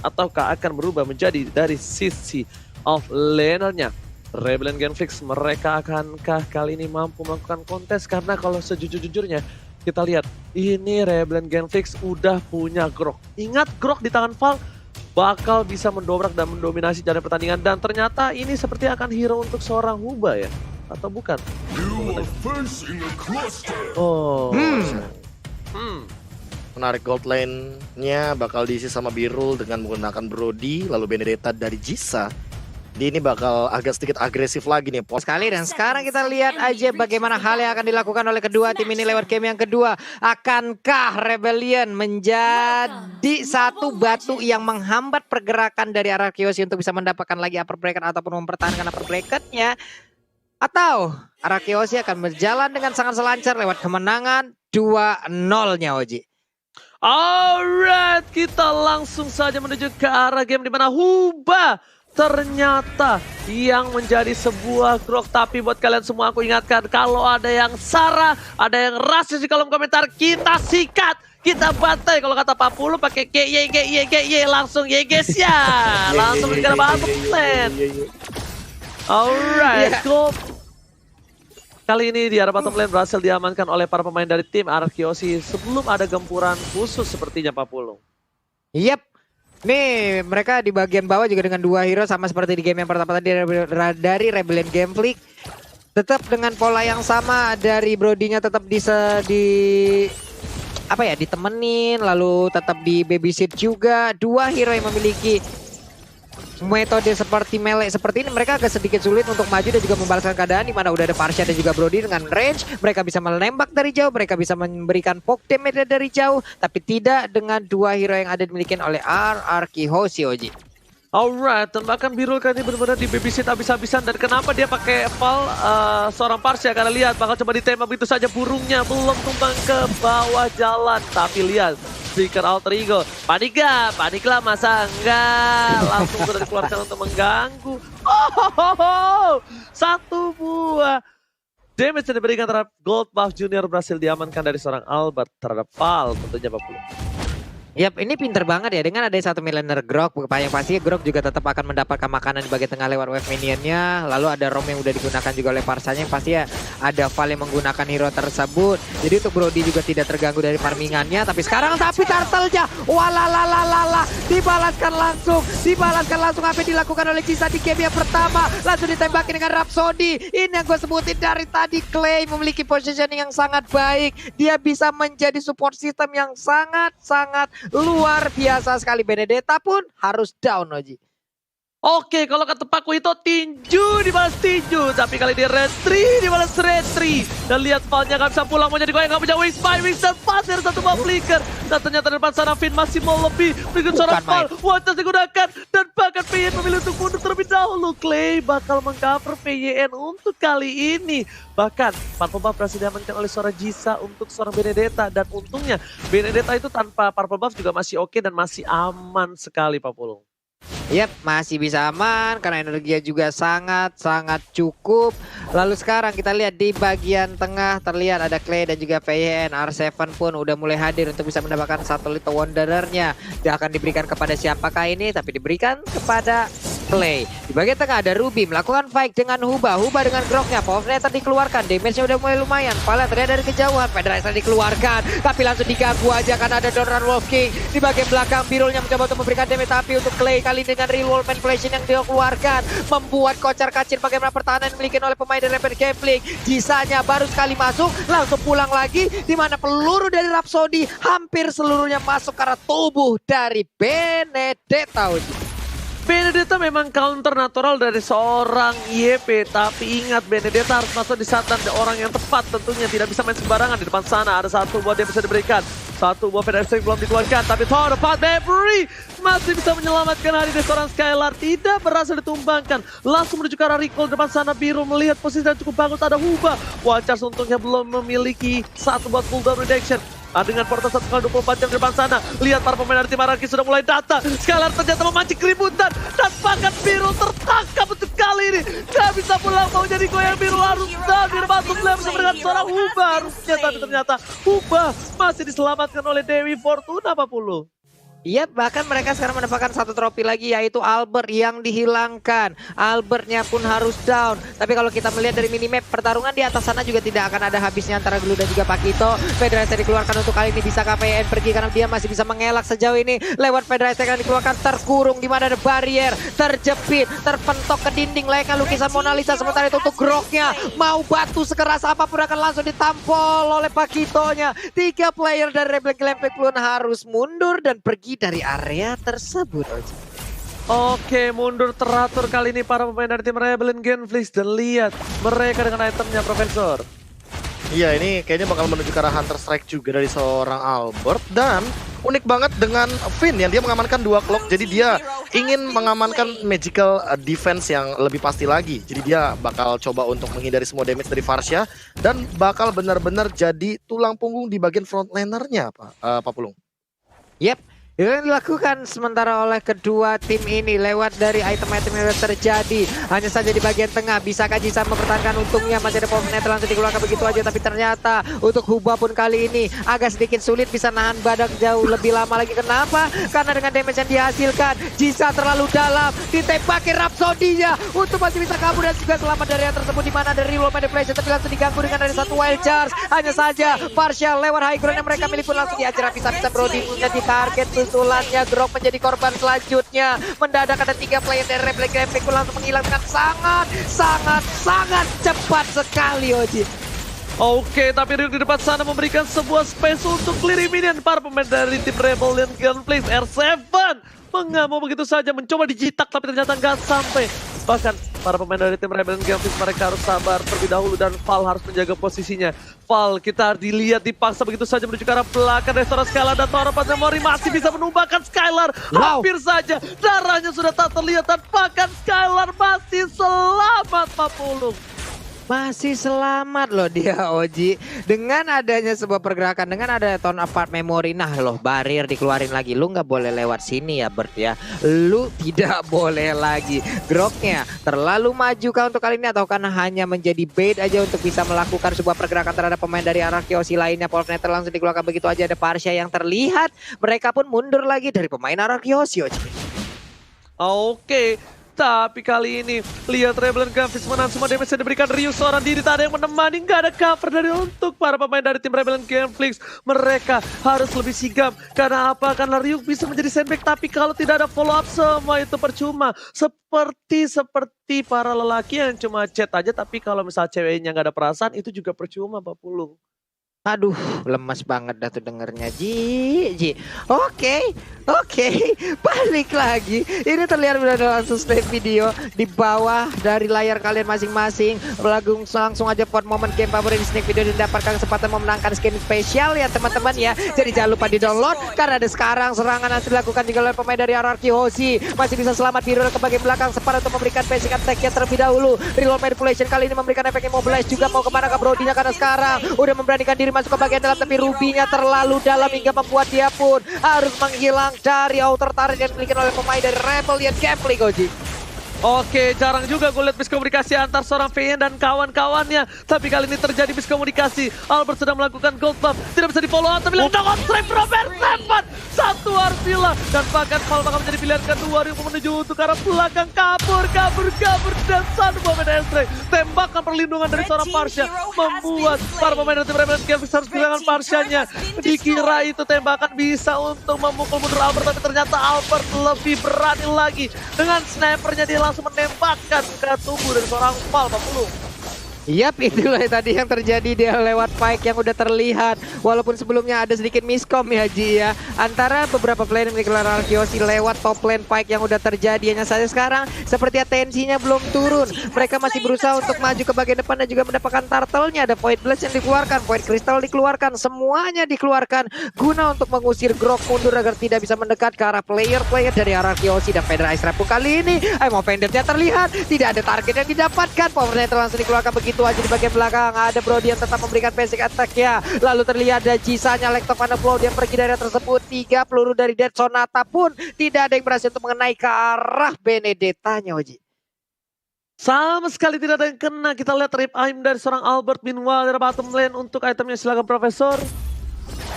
ataukah akan berubah menjadi dari sisi off-lanernya? Rebellion Genflix mereka akankah kali ini mampu melakukan kontes? Karena kalau sejujur-jujurnya kita lihat ini Rebellion Genflix udah punya Grok. Ingat Grok di tangan Val bakal bisa mendobrak dan mendominasi jalan pertandingan, dan ternyata ini seperti akan hero untuk seorang Huba ya? Atau bukan? Oh. Menarik, gold lane-nya bakal diisi sama Birul dengan menggunakan Brody, lalu Benedetta dari Jisa. Ini bakal agak sedikit agresif lagi nih. Sekali, dan sekarang kita lihat aja bagaimana hal yang akan dilakukan oleh kedua tim ini lewat game yang kedua. Akankah Rebellion menjadi satu batu yang menghambat pergerakan dari Arakeosi untuk bisa mendapatkan lagi upper bracket ataupun mempertahankan upper bracketnya? Atau Arakeosi akan berjalan dengan sangat selancar lewat kemenangan 2-0-nya, Oji? Alright, kita langsung saja menuju ke arah game di mana Huba ternyata yang menjadi sebuah Grok. Tapi buat kalian semua aku ingatkan, kalau ada yang Sarah, ada yang rasis di kolom komentar, kita sikat, kita bantai. Kalau kata Pak Pulu pakai GY langsung ya guys ya. Langsung ke bottom lane. Alright, gold. Kali ini di arah bottom lane berhasil diamankan oleh para pemain dari tim Arakeosi sebelum ada gempuran khusus sepertinya Pak Pulung. Yep. Nih mereka di bagian bawah juga dengan dua hero sama seperti di game yang pertama tadi dari Rebellion Genflix. Tetap dengan pola yang sama dari Brody-nya tetap ditemenin, lalu tetap di babysit juga. Dua hero yang memiliki metode seperti melee seperti ini, mereka agak sedikit sulit untuk maju dan juga membalaskan keadaan, di mana udah ada Parsha dan juga Brody dengan range. Mereka bisa menembak dari jauh, mereka bisa memberikan poke damage dari jauh, tapi tidak dengan dua hero yang ada dimiliki oleh Arakeosi, Oji. Alright, tembakan Birul kan ini benar-benar di babysit habis-habisan, dan kenapa dia pakai Val seorang Parsha? Karena lihat bakal coba ditembak begitu saja, burungnya belum tumbang ke bawah jalan. Tapi lihat Flicker Alter Ego, panik gak? Panik lah, masa enggak? Langsung sudah dikeluarkan untuk mengganggu. Satu buah damage yang diberikan terhadap Gold Buff Junior berhasil diamankan dari seorang Albert terhadap Val tentunya Pak Pulu. Yap, ini pinter banget ya, dengan ada satu millionaire Grok, yang pasti Grok juga tetap akan mendapatkan makanan di bagian tengah lewat wave minionnya. Lalu ada Rom yang udah digunakan juga oleh Parsanya, yang pasti ya ada Val yang menggunakan hero tersebut. Jadi untuk Brody juga tidak terganggu dari farmingannya. Tapi sekarang turtle-nya, walalalala, dibalaskan langsung apa yang dilakukan oleh Jisa di game yang pertama. Langsung ditembakin dengan Rhapsody. Ini yang gue sebutin dari tadi, Clay memiliki positioning yang sangat baik. Dia bisa menjadi support system yang sangat luar biasa sekali. Benedetta pun harus down, Oji. Oke, kalau kata Paku itu tinju dibalas tinju, tapi kali ini retri dibalas retri. Dan lihat Val-nya gak bisa pulang, mau jadi goyang, gak punya Wingstone pasir satu buah flicker. Dan ternyata di depan sana Finn masih mau lebih, berikut seorang Val, Waters digunakan, dan bahkan PYN memilih untuk mundur terlebih dahulu. Clay bakal mengcover PYN untuk kali ini. Bahkan Purple Buff berhasil diamankan oleh seorang Jisa untuk seorang Benedetta, dan untungnya Benedetta itu tanpa Purple Buff juga masih oke dan masih aman sekali Pak Pulung. Yap, masih bisa aman karena energinya juga sangat cukup. Lalu sekarang kita lihat di bagian tengah terlihat ada Clay dan juga VN. R7 pun udah mulai hadir untuk bisa mendapatkan satu Little Wanderer-nya. Dia akan diberikan kepada siapakah ini? Tapi diberikan kepada Clay. Di bagian tengah ada Ruby melakukan fight dengan Huba dengan Groknya. Power Sniper dikeluarkan, damage-nya udah mulai lumayan. Valen terlihat dari kejauhan, Federator dikeluarkan, tapi langsung diganggu aja karena ada Doran Wolf King. Di bagian belakang Birulnya mencoba untuk memberikan damage, tapi untuk Clay kali dengan Real Wolf Manipulation yang dia keluarkan membuat kocar-kacir bagaimana pertahanan yang dimiliki oleh pemain dari Rebellion Genflix. Jisanya baru sekali masuk, langsung pulang lagi, di mana peluru dari Rhapsody hampir seluruhnya masuk ke arah tubuh dari Benedetta. Benedetta memang counter natural dari seorang YP, tapi ingat Benedetta harus masuk di saat dan orang yang tepat, tentunya tidak bisa main sembarangan. Di depan sana ada satu buah yang bisa diberikan, satu buah Federasi belum dikeluarkan, tapi Thor Pat Beverly masih bisa menyelamatkan hari ini. Seorang Skylar tidak berhasil ditumbangkan, langsung menuju ke arah recall. Depan sana Biru melihat posisi yang cukup bagus, ada Huba. Watchers untungnya belum memiliki satu buat cooldown reduction. Dengan portal 1x24 jam di depan sana. Lihat para pemain dari tim Araki sudah mulai datang. Skylar ternyata memancing keributan. Dan bahkan Biru tertangkap untuk kali ini. Gak bisa pulang, mau jadi goyang. Biru harus down di depan Tumbler bersama dengan seorang Huba. Harusnya, tapi ternyata Huba masih diselamatkan oleh Dewi Fortuna, Pak Pulu. Iya, bahkan mereka sekarang mendapatkan satu trofi lagi yaitu Albert yang dihilangkan. Albertnya pun harus down. Tapi kalau kita melihat dari minimap pertarungan di atas sana juga tidak akan ada habisnya antara Glue dan juga Pakito. Federasi dikeluarkan untuk kali ini, bisa KPN pergi karena dia masih bisa mengelak sejauh ini. Lewat Federasi akan dikeluarkan, terkurung di mana ada barrier, terjepit, terpentok ke dinding layaknya lukisan Mona Lisa. Sementara itu untuk Groknya mau batu sekeras apapun akan langsung ditampol oleh Pakitonya. 3 player dari Rebel Glampic pun harus mundur dan pergi dari area tersebut. Oke, mundur teratur kali ini para pemain dari tim Rebellion Genflix. Dan lihat mereka dengan itemnya, Profesor. Iya, ini kayaknya bakal menuju ke arah Hunter Strike juga dari seorang Albert. Dan unik banget dengan Finn yang dia mengamankan 2 clock. Jadi dia ingin mengamankan magical defense yang lebih pasti lagi. Jadi dia bakal coba untuk menghindari semua damage dari Varsha. Dan bakal benar-benar jadi tulang punggung di bagian frontlanernya, Pak Pulung. Yep. Itu yang dilakukan sementara oleh kedua tim ini lewat dari item-item yang terjadi. Hanya saja di bagian tengah, bisakah Jisa mempertahankan untungnya? Masih ada power net langsung dikeluarkan begitu aja. Tapi ternyata untuk Huba pun kali ini agak sedikit sulit bisa nahan badak jauh lebih lama lagi. Kenapa? Karena dengan damage yang dihasilkan, Jisa terlalu dalam, ditembaki Rhapsody-nya untuk masih bisa kabur dan juga selamat dari yang tersebut. Dimana dari reroll manipulation tapi langsung diganggu dengan dari satu wild charge. Hanya saja partial lewat high ground yang mereka milih pun langsung diajar bisa-bisa. Brody punya di target. Susulannya Grok menjadi korban selanjutnya. Mendadak ada 3 player dari Rebel Glampic langsung menghilang dengan sangat cepat sekali, Oji. Oke, tapi Ryuk di depan sana memberikan sebuah space untuk clear minion. Para pemain dari tim Rebellion Genflix, R7 mengamuk begitu saja, mencoba dijitak tapi ternyata nggak sampai. Bahkan para pemain dari tim Rebellion Genflix mereka harus sabar terlebih dahulu dan Val harus menjaga posisinya. Val kita dilihat dipaksa begitu saja menuju ke arah belakang dari seorang Skylar dan Toro Mori masih bisa menumbangkan Skylar. Hampir saja darahnya sudah tak terlihat dan bahkan Skylar masih selamat, Pak Pulung. Masih selamat loh dia, Oji. Dengan adanya sebuah pergerakan, dengan ada Torn Apart Memory, nah loh barrier dikeluarin lagi. Lu nggak boleh lewat sini ya Bert ya. Lu tidak boleh lagi. Groknya terlalu maju kah untuk kali ini atau karena hanya menjadi bait aja untuk bisa melakukan sebuah pergerakan terhadap pemain dari Arachiosi lainnya. Polneter langsung dikeluarkan begitu aja, ada Parsha yang terlihat. Mereka pun mundur lagi dari pemain Arachiosi, Oji. Oke. Tapi kali ini lihat Rebellion Genflix menang semua damage yang diberikan Ryu seorang diri, tak ada yang menemani, nggak ada cover dari untuk para pemain dari tim Rebellion Genflix. Mereka harus lebih sigap. Karena apa? Karena Ryu bisa menjadi sandbag, tapi kalau tidak ada follow up semua itu percuma. Seperti para lelaki yang cuma chat aja, tapi kalau misal ceweknya nggak ada perasaan itu juga percuma, Pak Pulung. Aduh, lemas banget dah tuh dengernya, Ji. Oke, balik lagi. Ini terlihat udah langsung slide video di bawah dari layar kalian masing-masing. Langsung aja buat momen game favorit di sneak video dan dapatkan kesempatan memenangkan skin spesial ya teman-teman ya. Jadi jangan lupa di download karena ada sekarang serangan yang dilakukan juga oleh pemain dari Arachiosi. Masih bisa selamat biru ke bagian belakang sempat untuk memberikan basic attack-nya terlebih dahulu. Reload manipulation kali ini memberikan efek immobilize juga mau kemana ke Brody-nya karena sekarang udah memberanikan diri masuk ke bagian dalam tapi Ruby-nya terlalu dalam hingga membuat dia pun harus menghilang dari outer turret yang dimiliki oleh pemain dari Rebellion Genflix, Goji. Oke, jarang juga gue lihat miskomunikasi antar seorang VN dan kawan-kawannya. Tapi kali ini terjadi miskomunikasi. Albert sedang melakukan gold buff, tidak bisa di follow up, tapi langsung strike Robert Seven. Satu Arvila dan bahkan Val bakal menjadi pilihan kedua Ryu menuju untuk arah belakang, kabur dan satu pemain Estre. Tembakan perlindungan dari seorang Parsha membuat para pemain dari tim Rebellion Genflix harus kehilangan Parshanya. Dikira itu tembakan bisa untuk memukul mundur Albert, tapi ternyata Albert lebih berani lagi dengan snipernya. Dia langsung menembakkan ke tubuh dari seorang Val, Pak Pulung. Yap, itulah tadi yang terjadi, dia lewat Pike yang udah terlihat. Walaupun sebelumnya ada sedikit miskom ya Ji ya, antara beberapa player yang dikelar Arachiosi lewat top lane Pike yang udah terjadi. Hanya saja sekarang seperti tensinya belum turun. Mereka masih berusaha untuk maju ke bagian depan dan juga mendapatkan turtle-nya. Ada Void Blast yang dikeluarkan, Void Crystal dikeluarkan, semuanya dikeluarkan guna untuk mengusir Grok mundur agar tidak bisa mendekat ke arah player-player dari Arachiosi. Dan Federasi Rapu kali ini Emo Vendor-nya terlihat, tidak ada target yang didapatkan. Power Net langsung dikeluarkan begitu aja di bagian belakang. Ada Brody yang tetap memberikan basic attack ya. Lalu terlihat ada Jisanya Lectok Flow yang pergi dari tersebut. 3 peluru dari Dead Sonata pun tidak ada yang berhasil untuk mengenai ke arah Benedetta-nya, Oji. Sama sekali tidak ada yang kena. Kita lihat rip aim dari seorang Albert. Meanwhile dari bottom lane untuk itemnya, silakan Profesor.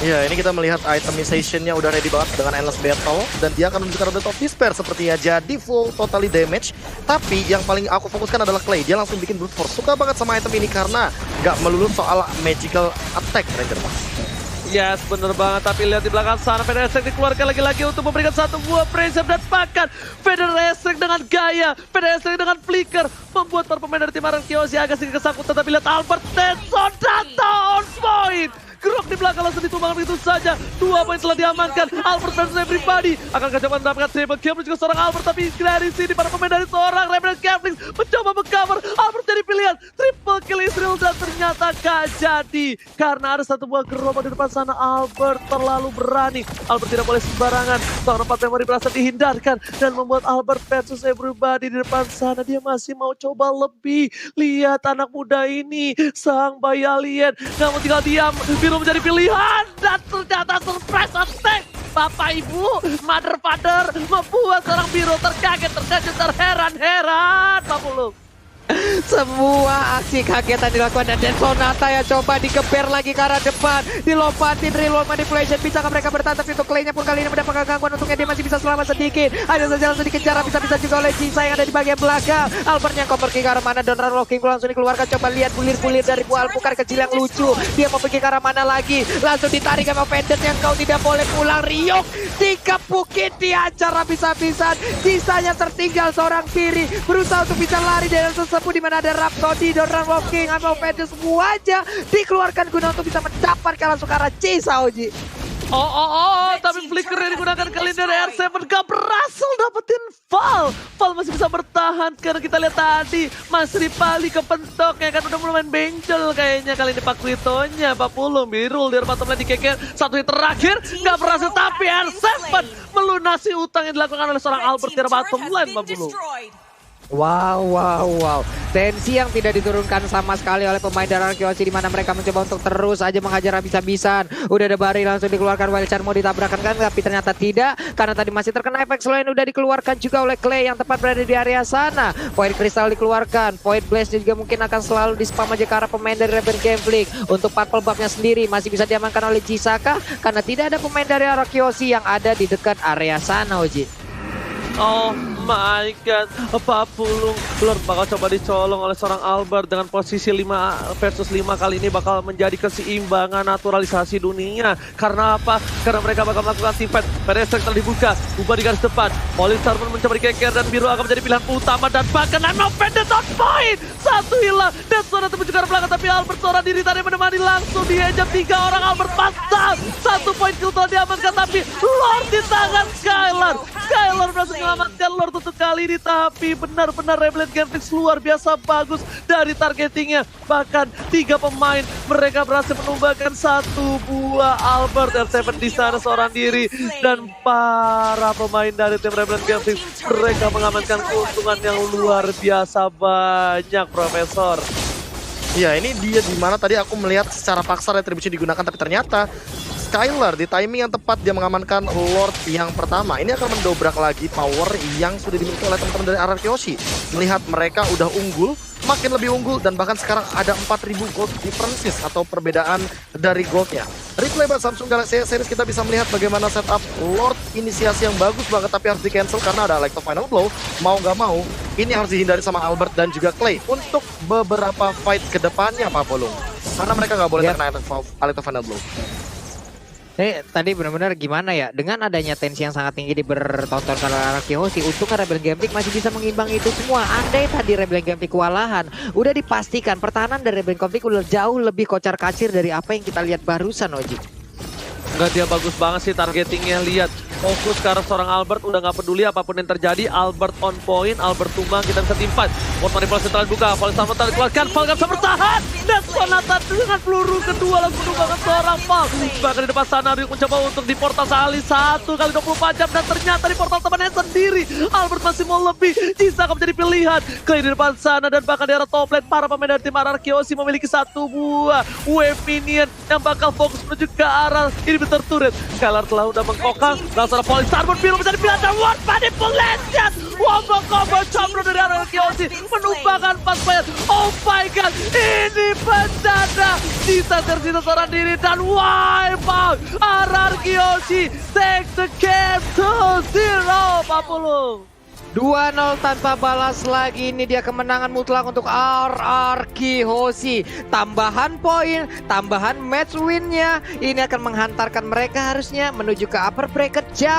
Iya, ini kita melihat itemization-nya udah ready banget dengan Endless Battle. Dan dia akan menunjukkan Root of Despair sepertinya. Jadi full totally damage. Tapi yang paling aku fokuskan adalah Clay. Dia langsung bikin Brute Force. Suka banget sama item ini karena gak melulu soal magical attack, Ranger Mas. Yes, bener banget. Tapi lihat di belakang sana, Federation dikeluarkan lagi-lagi untuk memberikan satu buah pressure dan bahkan Federation dengan gaya, Federation dengan flicker membuat para pemain dari tim Arkeosi agak sedikit kesakutan. Tapi lihat Albert Tenson datang on point. Grok di belakang langsung ditumbangkan begitu saja. 2 poin telah diamankan. Albert versus everybody. Akankah coba mendapatkan triple kill juga seorang Albert. Tapi dari sini para pemain dari seorang Rebel Gamblings mencoba mengcover. Albert jadi pilihan. Triple kill Israel dan ternyata gak jadi. Karena ada satu buah gerobak di depan sana. Albert terlalu berani. Albert tidak boleh sembarangan. Seorang 4 memori berhasil dihindarkan. Dan membuat Albert versus everybody di depan sana. Dia masih mau coba lebih. Lihat anak muda ini. Sang bayi alien. Gak mau tinggal diam. Biru menjadi pilihan dan ternyata surprise attack. Bapak ibu, mother father membuat seorang biru terkaget, terkejut, terheran-heran. Pak Pulung. Semua aksi kagetan dilakukan dan Sonata ya coba dikeber lagi ke arah depan. Dilompatin reload manipulation. Bisakah mereka bertahan? Tapi untuk Clay-nya pun kali ini mendapatkan gangguan. Untungnya dia masih bisa selamat sedikit. Ada saja langsung dikejar. Bisa-bisa juga oleh Jisa yang ada di bagian belakang. Albertnya kok pergi ke arah mana dan Locking langsung dikeluarkan. Coba lihat bulir-bulir dari buah alpukat kecil yang lucu. Dia mau pergi ke arah mana lagi. Langsung ditarik sama Pendant yang kau tidak boleh pulang. Ryok dikepukin, diajar habis-habisan. Sisanya tertinggal seorang Piri. Berusaha untuk bisa lari dari sesepu di mana ada Rhapsody dan Locking. Sama Pendant semuanya dikeluarkan guna untuk bisa mendapatkan langsung ke arah Jisa, Oji. Tapi flicker yang digunakan kali ini dari R7 gak berhasil dapetin Val. Val masih bisa bertahan karena kita lihat tadi Mas Ripali kepentok ya kan udah mulai main benjol kayaknya kali ini Pak Kritonya. Pak Pulung birul di bottom lane dikeker. Satu hit terakhir gak berhasil tapi R7 melunasi utang yang dilakukan oleh seorang Albert di bottom lane, Pak Pulung. Wow. Tensi yang tidak diturunkan sama sekali oleh pemain dari Arkeosi di mana mereka mencoba untuk terus aja menghajar habis-habisan. Udah ada Bari langsung dikeluarkan, Wildcard mau ditabrakkan kan tapi ternyata tidak karena tadi masih terkena efek slow yang udah dikeluarkan juga oleh Clay yang tepat berada di area sana. Void Crystal dikeluarkan, Void Blast juga mungkin akan selalu di spam aja ke arah pemain dari Rebel Gamblings. Untuk purple buff-nya sendiri masih bisa diamankan oleh Jisaka karena tidak ada pemain dari Arkeosi yang ada di dekat area sana, Oji. Oh my god, Pak Pulung Lord bakal coba dicolong oleh seorang Albert dengan posisi 5 versus 5 kali ini bakal menjadi keseimbangan naturalisasi dunia. Karena apa? Karena mereka bakal melakukan team fight. Pedestrian telah dibuka, ubah di garis depan. Polistar pun mencoba dikeker dan biru akan menjadi pilihan utama dan bahkan Nano Pendant on point. Satu hilang dan suara temukan ke belakang tapi Albert seorang diri tadi menemani langsung diejam 3 orang. Albert pasang 1 poin kill telah diamankan tapi Lord di tangan Skylar. Skylar berhasil menyelamatkan Lord untuk kali ini tapi benar-benar Rebel Gamblings luar biasa bagus dari targetingnya. Bahkan 3 pemain mereka berhasil menumbangkan 1 buah Albert. R7 di sana seorang diri dan para pemain dari tim Rebel Gamblings mereka mengamankan keuntungan yang luar biasa banyak, Profesor. Ya ini dia dimana tadi aku melihat secara paksa retribution digunakan tapi ternyata Skylar di timing yang tepat dia mengamankan Lord yang pertama. Ini akan mendobrak lagi power yang sudah dimiliki oleh teman-teman dari Arkeosi. Melihat mereka udah unggul, makin lebih unggul dan bahkan sekarang ada 4000 gold differences atau perbedaan dari goldnya. Replay buat Samsung Galaxy Series kita bisa melihat bagaimana setup Lord inisiasi yang bagus banget tapi harus di cancel karena ada Electro Final Blow. Mau gak mau ini harus dihindari sama Albert dan juga Clay untuk beberapa fight ke depannya, Pak Pulung. Karena mereka gak boleh terkena Electro Final Blow. Tadi benar-benar gimana ya, dengan adanya tensi yang sangat tinggi di bertonton karena Arkeosi, untuk Rebel Gamblings masih bisa mengimbang itu semua. Andai tadi Rebel Gamblings kewalahan, udah dipastikan pertahanan dari Rebel Gamblings udah jauh lebih kocar kacir dari apa yang kita lihat barusan, Oji. Enggak, dia bagus banget sih targetingnya, lihat. Fokus ke arah seorang Albert, udah gak peduli apapun yang terjadi. Albert on point, Albert tumbang, kita bisa timpan. Buat manipulasi telah dibuka, Polistar telah dikeluarkan, Val gak bisa bertahan. Dan Sonata dengan peluru kedua langsung menumbangkan seorang Val. Bahkan di depan sana Ryuk mencoba untuk di portal sekali 1 kali 24 jam. Dan ternyata di portal temannya sendiri, Albert masih mau lebih. Jisa akan menjadi pilihan. Clay di depan sana dan bahkan di arah top lane, para pemain dari tim Arkeosi memiliki 1 buah wave minion yang bakal fokus menuju ke arah ini besar turret. Skylar telah udah mengkokang. Langsung ada Polistar biru menjadi pilihan dan Ward manipulation. Wombo combo combro dari Arkeosi menumbangkan 4 player. Oh my god, ini bencana Sisa tersisa seorang diri dan wipe out. RRQ Yoshi take the game to 0 Pak Pulung. 2-0 tanpa balas lagi. Ini dia kemenangan mutlak untuk RRQ Hoshi. Tambahan poin, tambahan match win-nya. Ini akan menghantarkan mereka harusnya menuju ke upper bracket jauh.